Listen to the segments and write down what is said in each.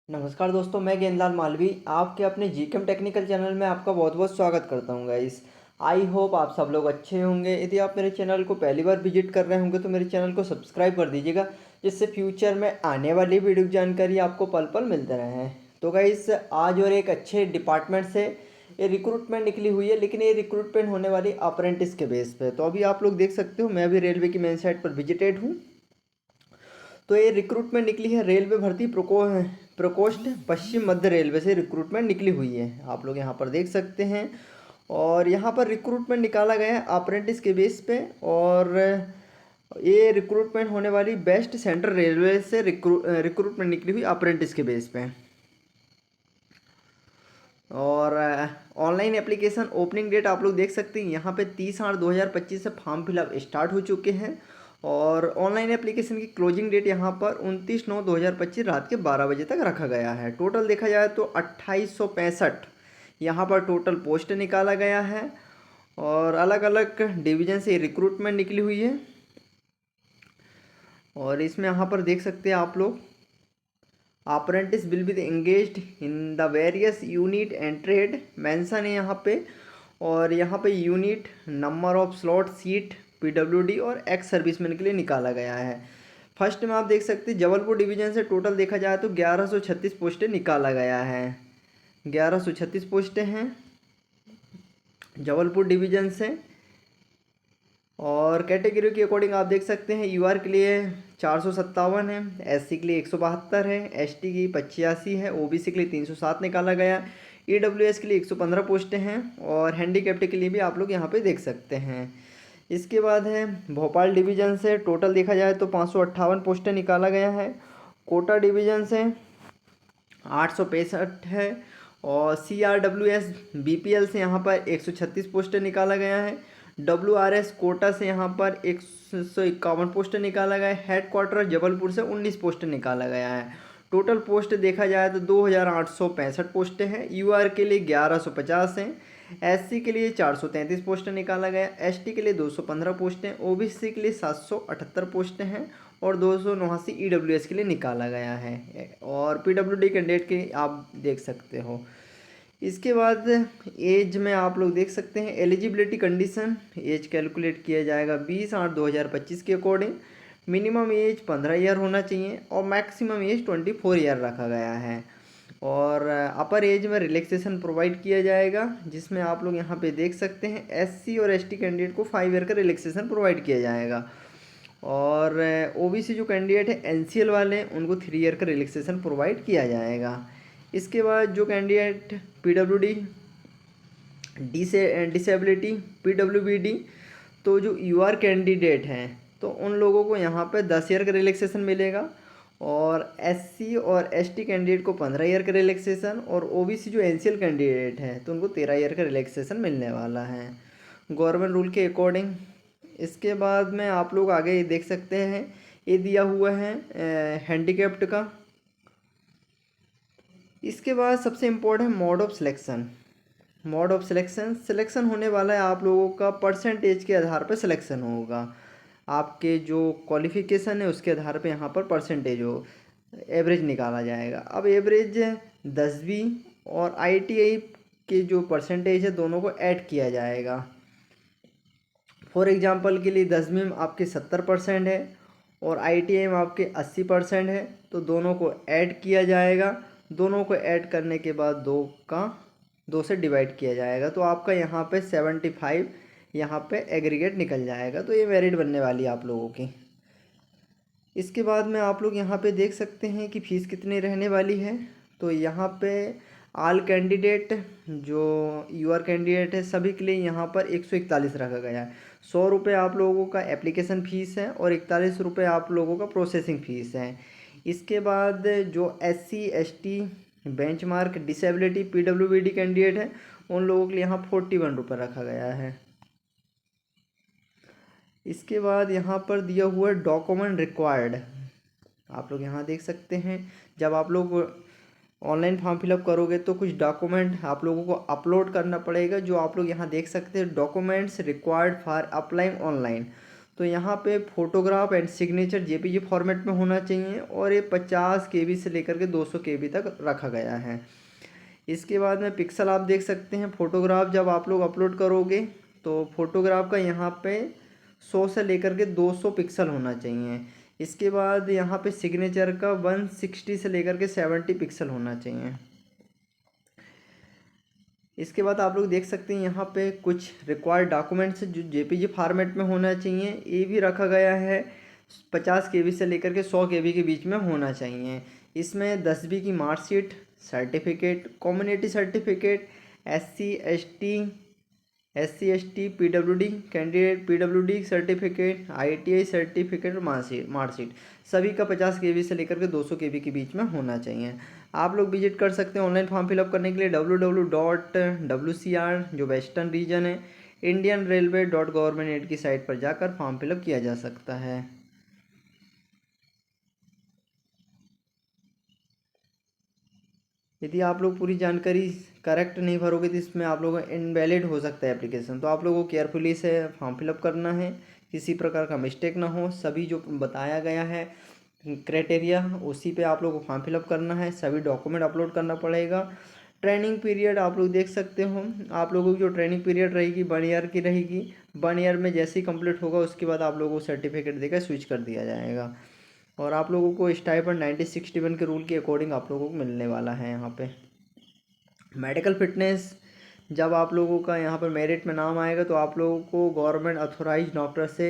नमस्कार दोस्तों, मैं गेंदलाल मालवी आपके अपने जीकेम टेक्निकल चैनल में आपका बहुत बहुत स्वागत करता हूं गाइस। आई होप आप सब लोग अच्छे होंगे। यदि आप मेरे चैनल को पहली बार विजिट कर रहे होंगे तो मेरे चैनल को सब्सक्राइब कर दीजिएगा, जिससे फ्यूचर में आने वाली वीडियो जानकारी आपको पल पल मिलते रहे। तो गाइस, आज और एक अच्छे डिपार्टमेंट से ये रिक्रूटमेंट निकली हुई है, लेकिन ये रिक्रूटमेंट होने वाली अप्रेंटिस के बेस पे। तो अभी आप लोग देख सकते हो, मैं अभी रेलवे की मेन साइट पर विजिटेड हूँ। तो ये रिक्रूटमेंट निकली है रेलवे भर्ती प्रकोष्ठ पश्चिम मध्य रेलवे से रिक्रूटमेंट निकली हुई है, आप लोग यहाँ पर देख सकते हैं। और यहाँ पर रिक्रूटमेंट निकाला गया है अप्रेंटिस के बेस पे। और ये रिक्रूटमेंट होने वाली बेस्ट सेंट्रल रेलवे से रिक्रूटमेंट निकली हुई अप्रेंटिस के बेस पे। और ऑनलाइन एप्लीकेशन ओपनिंग डेट आप लोग देख सकते हैं यहाँ पे 30/8/2025 से फॉर्म फिलअप स्टार्ट हो चुके हैं। और ऑनलाइन एप्लीकेशन की क्लोजिंग डेट यहाँ पर 29/9/2025 रात के 12 बजे तक रखा गया है। टोटल देखा जाए तो 2865 यहाँ पर टोटल पोस्ट निकाला गया है। और अलग अलग डिवीजन से रिक्रूटमेंट निकली हुई है। और इसमें यहाँ पर देख सकते हैं आप लोग, apprentice will be engaged in the various unit and trade mention है यहाँ पे। और यहाँ पे unit, number of slot, seat, PWD और एक्स सर्विसमैन के लिए निकाला गया है। फर्स्ट में आप देख सकते हैं जबलपुर डिवीजन से टोटल देखा जाए तो 1136 पोस्टें निकाला गया है। 1136 पोस्टें हैं जबलपुर डिवीजन से। और कैटेगरी के अकॉर्डिंग आप देख सकते हैं, यूआर के लिए 457 है, एससी के लिए 172 है, एसटी की 85 है, ओबीसी के लिए 307 निकाला गया, ईडब्ल्यूएस के लिए 115 पोस्टें हैं। और हैंडीकैप्ड के लिए भी आप लोग यहाँ पे देख सकते हैं। इसके बाद है भोपाल डिवीजन से टोटल देखा जाए तो 558 पोस्टें निकाला गया है। कोटा डिवीजन से 865 है। और CRWS BPL से यहाँ पर 136 पोस्टें निकाला गया है। WRS कोटा से यहाँ पर 151 पोस्ट निकाला गया है। हेड क्वार्टर जबलपुर से 19 पोस्ट निकाला गया है। टोटल पोस्ट देखा जाए तो 2865 पोस्टें हैं। यूआर के लिए 1150 हैं, एससी के लिए 433 पोस्ट निकाला गया, एसटी के लिए 215 पोस्टें, ओबीसी के लिए 778 पोस्टें हैं और 279 ईडब्ल्यूएस के लिए निकाला गया है। और पीडब्ल्यूडी कैंडिडेट के आप देख सकते हो। इसके बाद एज में आप लोग देख सकते हैं, एलिजिबिलिटी कंडीशन, एज कैलकुलेट किया जाएगा 20/8/2025 के अकॉर्डिंग। मिनिमम एज 15 ईयर होना चाहिए और मैक्सिमम एज 24 ईयर रखा गया है। और अपर एज में रिलैक्सेशन प्रोवाइड किया जाएगा, जिसमें आप लोग यहाँ पे देख सकते हैं एससी और एसटी कैंडिडेट को 5 ईयर का रिलैक्सेशन प्रोवाइड किया जाएगा। और ओबीसी जो कैंडिडेट है एनसीएल वाले, उनको 3 ईयर का रिलैक्सेशन प्रोवाइड किया जाएगा। इसके बाद जो कैंडिडेट पीडब्ल्यूडी डिसेबिलिटी पीडब्ल्यूबीडी, तो जो यूआर कैंडिडेट हैं तो उन लोगों को यहाँ पे 10 ईयर का रिलैक्सेशन मिलेगा। और एससी और एसटी कैंडिडेट को 15 ईयर का रिलैक्सेशन, और ओबीसी जो एनसीएल कैंडिडेट हैं तो उनको 13 ईयर का रिलैक्सेशन मिलने वाला है गवर्नमेंट रूल के अकॉर्डिंग। इसके बाद में आप लोग आगे देख सकते हैं, ये दिया हुआ है हैंडीकैप्ड का। इसके बाद सबसे important mode of selection. Mode of selection, selection होने वाला है आप लोगों का परसेंटेज के आधार पर सिलेक्शन होगा। आपके जो क्वालिफिकेशन है उसके आधार पे यहाँ पर परसेंटेज हो, एवरेज निकाला जाएगा। अब एवरेज 10वीं और ITI के जो परसेंटेज है दोनों को ऐड किया जाएगा। फॉर एग्जांपल के लिए 10वीं में आपके 70% है और ITI में आपके 80% है, तो दोनों को ऐड किया जाएगा। दोनों को ऐड करने के बाद दो से डिवाइड किया जाएगा, तो आपका यहाँ पे 75 यहाँ पे एग्रीगेट निकल जाएगा। तो ये मेरिट बनने वाली है आप लोगों की। इसके बाद में आप लोग यहाँ पे देख सकते हैं कि फ़ीस कितनी रहने वाली है। तो यहाँ पे ऑल कैंडिडेट जो यूआर कैंडिडेट है सभी के लिए यहाँ पर 141 रखा गया है। 100 रुपये आप लोगों का एप्लीकेशन फ़ीस है और 41 रुपये आप लोगों का प्रोसेसिंग फ़ीस है। इसके बाद जो SC ST benchmark disability PWBD candidate है उन लोगों के लिए यहाँ 41 रुपये रखा गया है। इसके बाद यहाँ पर दिया हुआ है डॉक्यूमेंट रिक्वायर्ड, आप लोग यहाँ देख सकते हैं। जब आप लोग ऑनलाइन फॉर्म फिलअप करोगे तो कुछ डॉक्यूमेंट आप लोगों को अपलोड करना पड़ेगा, जो आप लोग यहाँ देख सकते हैं, documents required for applying online. तो यहाँ पे photograph and signature JPG format में होना चाहिए और ये 50 केबी से लेकर के 200 केबी तक रखा गया है। इसके बाद में पिक्सल आप देख सकते हैं, फ़ोटोग्राफ जब आप लोग अपलोड करोगे तो फ़ोटोग्राफ का यहाँ पे 100 से लेकर के 200 पिक्सल होना चाहिए। इसके बाद यहाँ पे सिग्नेचर का 160 से लेकर के 70 पिक्सल होना चाहिए। इसके बाद आप लोग देख सकते हैं यहाँ पे कुछ रिक्वायर्ड डॉक्यूमेंट्स जो जेपीजी फॉर्मेट में होना चाहिए, ये भी रखा गया है। 50 केबी से लेकर के 100 केबी के बीच में होना चाहिए। इसमें 10वीं की marksheet, certificate, community certificate, S C S T PWD candidate PWD certificate, ITI certificate और मार्कशीट सभी का 50 केबी से लेकर के 200 केबी के बीच में होना चाहिए। आप लोग विजिट कर सकते हैं ऑनलाइन फॉर्म फिलअप करने के लिए www.wcr जो वेस्टर्न रीजन है इंडियन रेलवे .gov.in की साइट पर जाकर फॉर्म फिलअप किया जा सकता है। यदि आप लोग पूरी जानकारी करेक्ट नहीं भरोगे तो इसमें आप लोगों का इनवैलिड हो सकता है एप्लीकेशन, तो आप लोगों को केयरफुली से फॉर्म फिलअप करना है, किसी प्रकार का मिस्टेक ना हो। सभी जो बताया गया है क्राइटेरिया उसी पे आप लोगों को फॉर्म फिलअप करना है, सभी डॉक्यूमेंट अपलोड करना पड़ेगा। ट्रेनिंग पीरियड आप लोग देख सकते हो, आप लोगों की जो ट्रेनिंग पीरियड रहेगी 1 ईयर की रहेगी। 1 ईयर में जैसे ही कंप्लीट होगा उसके बाद आप लोगों को सर्टिफिकेट देकर स्विच कर दिया जाएगा और आप लोगों को स्टाइपेंड 90-60 के रूल के अकॉर्डिंग आप लोगों को मिलने वाला है। यहाँ पे मेडिकल फिटनेस जब आप लोगों का यहाँ पर मेरिट में नाम आएगा तो आप लोगों को गवर्नमेंट अथोराइज डॉक्टर से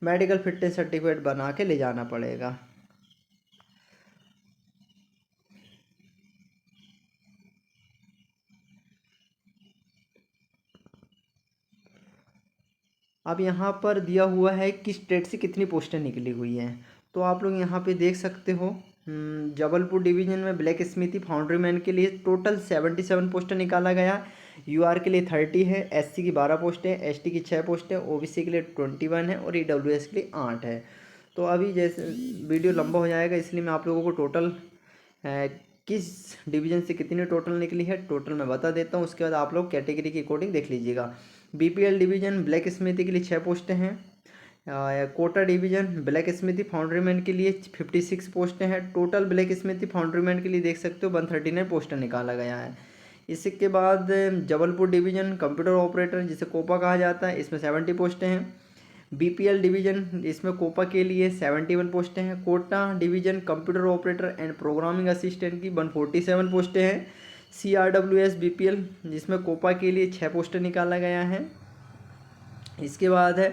मेडिकल फिटनेस सर्टिफिकेट बना के ले जाना पड़ेगा। अब यहाँ पर दिया हुआ है कि स्टेट से कितनी पोस्टें निकली हुई हैं, तो आप लोग यहाँ पे देख सकते हो। जबलपुर डिवीज़न में ब्लैक स्मिथी फाउंड्री मैन के लिए टोटल 77 पोस्टें निकाला गया। यूआर के लिए 30 है, एससी की 12 पोस्टें, एसटी की 6 पोस्टें, ओबीसी के लिए 21 है और ईडब्ल्यूएस के लिए 8 है। तो अभी जैसे वीडियो लंबा हो जाएगा इसलिए मैं आप लोगों को टोटल किस डिवीज़न से कितनी टोटल निकली है टोटल मैं बता देता हूँ, उसके बाद आप लोग कैटेगरी के अकॉर्डिंग देख लीजिएगा। बीपीएल डिवीज़न ब्लैक स्मिथी के लिए 6 पोस्टें हैं। कोटा डिवीज़न ब्लैक स्मिथी फाउंड्रीमैन के लिए 56 पोस्टें हैं। टोटल ब्लैक स्मिथी फाउंड्रीमैन के लिए देख सकते हो 139 पोस्टें निकाला गया है। इसके बाद जबलपुर डिवीज़न कंप्यूटर ऑपरेटर जिसे कोपा कहा जाता है, इसमें 70 पोस्टें हैं। बीपीएल डिवीज़न इसमें कोपा के लिए 71 पोस्टें हैं। Kota division computer operator and programming assistant की 147 पोस्टें हैं। CRWS BPL जिसमें कोपा के लिए 6 पोस्टें निकाला गया है। इसके बाद है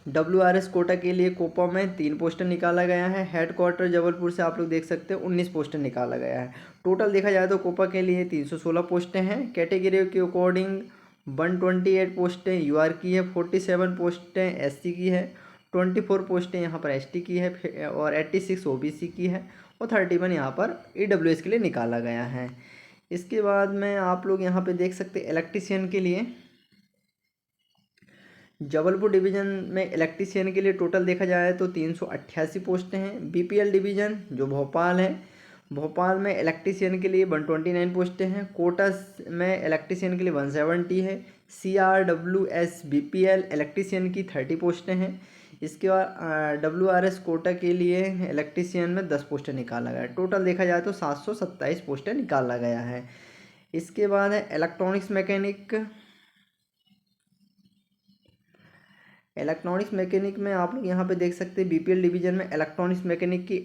WRS कोटा के लिए कोपा में 3 पोस्टर निकाला गया है। हेडक्वार्टर जबलपुर से आप लोग देख सकते हैं 19 पोस्टर निकाला गया है। टोटल देखा जाए तो कोपा के लिए 316 पोस्टें हैं। कैटेगरी के अकॉर्डिंग 128 पोस्टें यूआर की है, 47 पोस्टें एससी की है, 24 पोस्टें यहाँ पर एसटी की है और 86 ओबीसी की है और 31 यहाँ पर ईडब्ल्यूएस के लिए निकाला गया है। इसके बाद में आप लोग यहाँ पे देख सकते हैं इलेक्ट्रीशियन के लिए जबलपुर डिवीज़न में इलेक्ट्रीशियन के लिए टोटल देखा जाए तो 388 पोस्टें हैं। बीपीएल डिवीज़न जो भोपाल है, भोपाल में इलेक्ट्रीशियन के लिए 129 पोस्टें हैं। कोटा में इलेक्ट्रीशियन के लिए 170 है। CRWS BPL इलेक्ट्रीशियन की 30 पोस्टें हैं। इसके बाद WRS कोटा के लिए इलेक्ट्रीशियन में 10 पोस्टें निकाला गया है। टोटल देखा जाए तो 727 पोस्टें निकाला गया है। इसके बाद है इलेक्ट्रॉनिक्स मैकेनिक में आप लोग यहाँ पे देख सकते हैं बीपीएल डिवीज़न में इलेक्ट्रॉनिक्स मैकेनिक की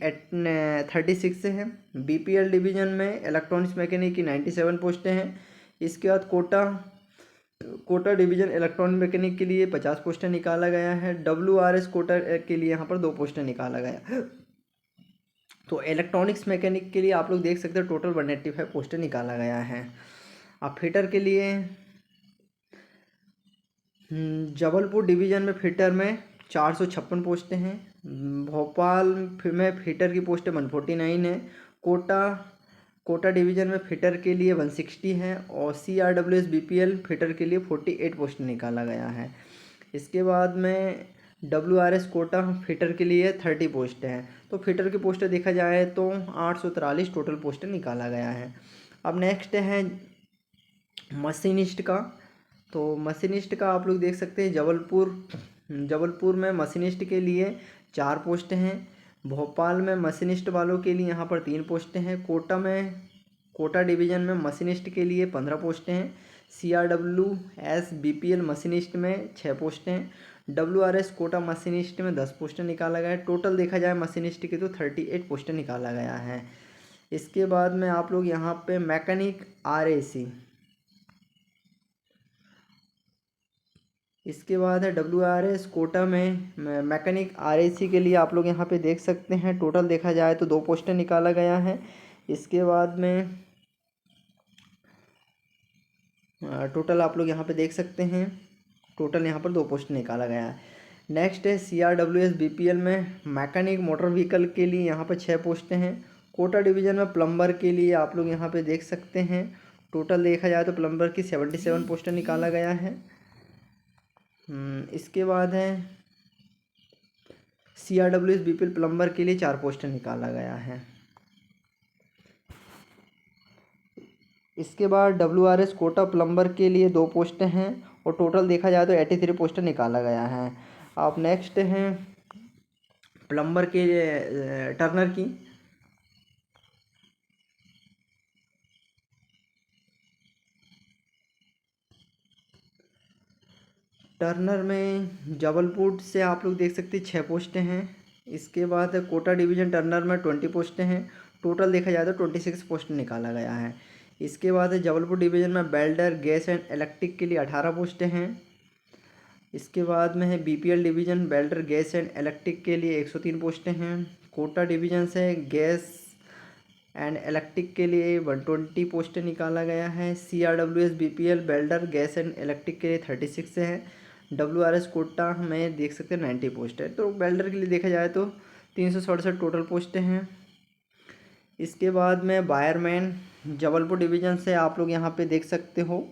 36 है। बीपीएल डिवीज़न में इलेक्ट्रॉनिक्स मैकेनिक की 97 पोस्टें हैं। इसके बाद कोटा डिवीज़न इलेक्ट्रॉनिक मैकेनिक के लिए 50 पोस्टें निकाला गया है। WRS कोटा के लिए यहाँ पर 2 पोस्टें निकाला गया। तो इलेक्ट्रॉनिक्स मैकेनिक के लिए आप लोग देख सकते हैं टोटल 185 पोस्टें निकाला गया है। अब फिटर के लिए जबलपुर डिवीज़न में फिटर में 456 पोस्टें हैं। भोपाल में फिटर की पोस्टें 149 है। कोटा डिवीज़न में फिटर के लिए 160 है और CRWS BPL फिटर के लिए 48 पोस्ट निकाला गया है। इसके बाद में WRS कोटा फिटर के लिए 30 पोस्ट हैं। तो फिटर की पोस्टें देखा जाए तो 843 टोटल पोस्टें निकाला गया है। अब नेक्स्ट है मशीनिस्ट का। तो मशीनिस्ट का आप लोग देख सकते हैं जबलपुर जबलपुर में मशीनिस्ट के लिए 4 पोस्ट हैं। भोपाल में मशीनिस्ट वालों के लिए यहाँ पर 3 पोस्टें हैं। कोटा डिवीज़न में मशीनिस्ट के लिए 15 पोस्टें हैं। CRWS BPL मशीनिस्ट में 6 पोस्टें हैं। WRS कोटा मशीनिस्ट में 10 पोस्टें निकाला गया है। टोटल देखा जाए मशीनिस्ट की तो 38 पोस्टें निकाला गया है। इसके बाद में आप लोग यहाँ पे मैकेनिक RAC, इसके बाद है WRS कोटा में मैकेनिक RAC के लिए आप लोग यहाँ पे देख सकते हैं टोटल देखा जाए तो 2 पोस्टें निकाला गया है। इसके बाद में टोटल आप लोग यहाँ पे देख सकते हैं टोटल यहाँ पर 2 पोस्ट निकाला गया है। नेक्स्ट है CRWS BPL में मैकेनिक मोटर व्हीकल के लिए यहाँ पर 6 पोस्टें हैं। कोटा डिवीज़न में प्लम्बर के लिए आप लोग यहाँ पे देख सकते हैं टोटल देखा जाए तो प्लम्बर की 77 पोस्टें निकाला गया है। इसके बाद है CRWS BPL प्लम्बर के लिए 4 पोस्टें निकाला गया है। इसके बाद WRS कोटा प्लम्बर के लिए 2 पोस्टें हैं और टोटल देखा जाए तो 83 पोस्टें निकाला गया है। आप नेक्स्ट हैं प्लम्बर के टर्नर की। टर्नर में जबलपुर से आप लोग देख सकते हैं 6 पोस्टें हैं। इसके बाद कोटा डिवीज़न टर्नर में 20 पोस्टें हैं। टोटल देखा जाए तो 26 पोस्ट निकाला गया है। इसके बाद जबलपुर डिवीज़न में वेल्डर गैस एंड इलेक्ट्रिक के लिए 18 पोस्टें हैं। इसके बाद में है BPL division welder gas and electric के लिए 103 पोस्टें हैं। कोटा डिवीज़न से गैस एंड इलेक्ट्रिक के लिए 120 पोस्टें निकाला गया है। CRWS BPL welder gas and electric के लिए 36 हैं। WRS कोटा में देख सकते हैं 90 पोस्ट है। तो वेल्डर के लिए देखा जाए तो 367 टोटल पोस्टें हैं। इसके बाद में वायरमैन जबलपुर डिवीज़न से आप लोग यहाँ पे देख सकते हो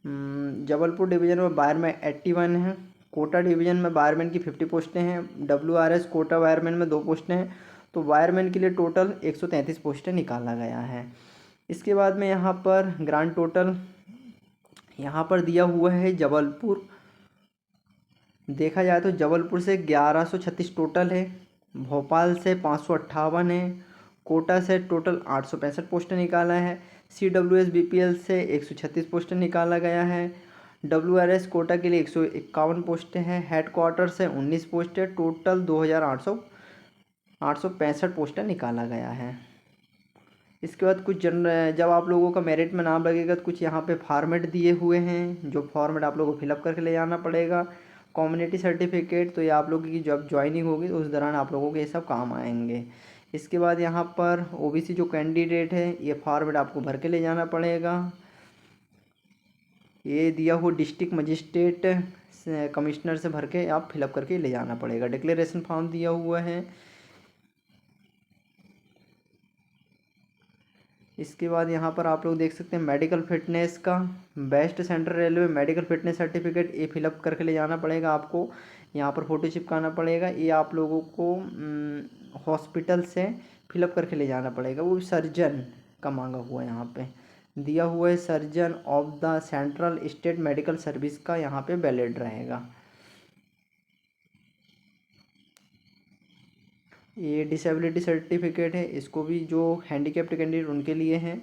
जबलपुर डिवीज़न में वायरमैन 81 है। कोटा डिवीज़न में वायरमैन की 50 पोस्टें हैं। WRS कोटा वायरमैन में 2 पोस्टें हैं। तो वायरमैन के लिए टोटल 133 पोस्टें निकाला गया है। इसके बाद में यहाँ पर ग्रांड टोटल यहाँ पर दिया हुआ है। जबलपुर देखा जाए तो जबलपुर से 1136 टोटल है। भोपाल से 558 है। कोटा से टोटल 865 पोस्टें निकाला है। CWS BPL से 136 पोस्टें निकाला गया है। WRS कोटा के लिए 151 पोस्टें हैं। हेडक्वार्टर से 19 पोस्टें टोटल 2865 पोस्टें निकाला गया है। इसके बाद कुछ जब आप लोगों का मेरिट में नाम लगेगा तो कुछ यहाँ पे फॉर्मेट दिए हुए हैं जो फॉर्मेट आप लोगों को फिलअप करके ले जाना पड़ेगा। कम्युनिटी सर्टिफिकेट तो ये आप लोगों की जब ज्वाइनिंग होगी तो उस दौरान आप लोगों के ये सब काम आएंगे। इसके बाद यहाँ पर OBC जो कैंडिडेट है ये फॉर्मेट आपको भर के ले जाना पड़ेगा। ये दिया हुआ डिस्ट्रिक्ट मजिस्ट्रेट कमिश्नर से भर के आप फिलअप करके ले जाना पड़ेगा। डिक्लेरेशन फॉर्म दिया हुआ है। इसके बाद यहाँ पर आप लोग देख सकते हैं मेडिकल फिटनेस का best central railway medical fitness certificate ये फिलअप करके ले जाना पड़ेगा आपको। यहाँ पर फ़ोटो चिपकाना पड़ेगा। ये आप लोगों को हॉस्पिटल से फिलअप करके ले जाना पड़ेगा। वो सर्जन का मांगा हुआ है यहाँ पे दिया हुआ है। Surgeon of the central state medical service का यहाँ पे वैलिड रहेगा। ये डिसेबिलिटी सर्टिफिकेट है। इसको भी जो हैंडीकैप्ड कैंडिडेट उनके लिए है।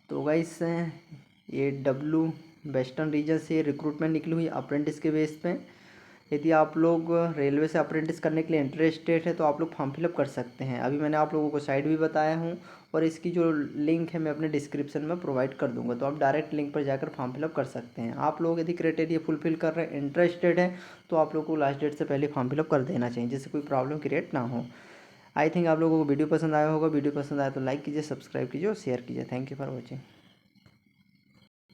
तो गाइस ये वेस्टर्न रीजन से रिक्रूटमेंट निकली हुई अप्रेंटिस के बेस पे। यदि आप लोग रेलवे से अप्रेंटिस करने के लिए इंटरेस्टेड है तो आप लोग फॉर्म फिलअप कर सकते हैं। अभी मैंने आप लोगों को साइट भी बताया हूँ और इसकी जो लिंक है मैं अपने डिस्क्रिप्शन में प्रोवाइड कर दूंगा। तो आप डायरेक्ट लिंक पर जाकर फॉर्म फिलअप कर सकते हैं। आप लोग यदि क्राइटेरिया फुलफिल कर रहे हैं इंटरेस्टेड है तो आप लोग को लास्ट डेट से पहले फॉर्म फिलअप कर देना चाहिए जिससे कोई प्रॉब्लम क्रिएट ना हो। आई थिंक आप लोगों को वीडियो पसंद आया होगा। वीडियो पसंद आया तो लाइक कीजिए, सब्सक्राइब कीजिए और शेयर कीजिए। Thank you for watching.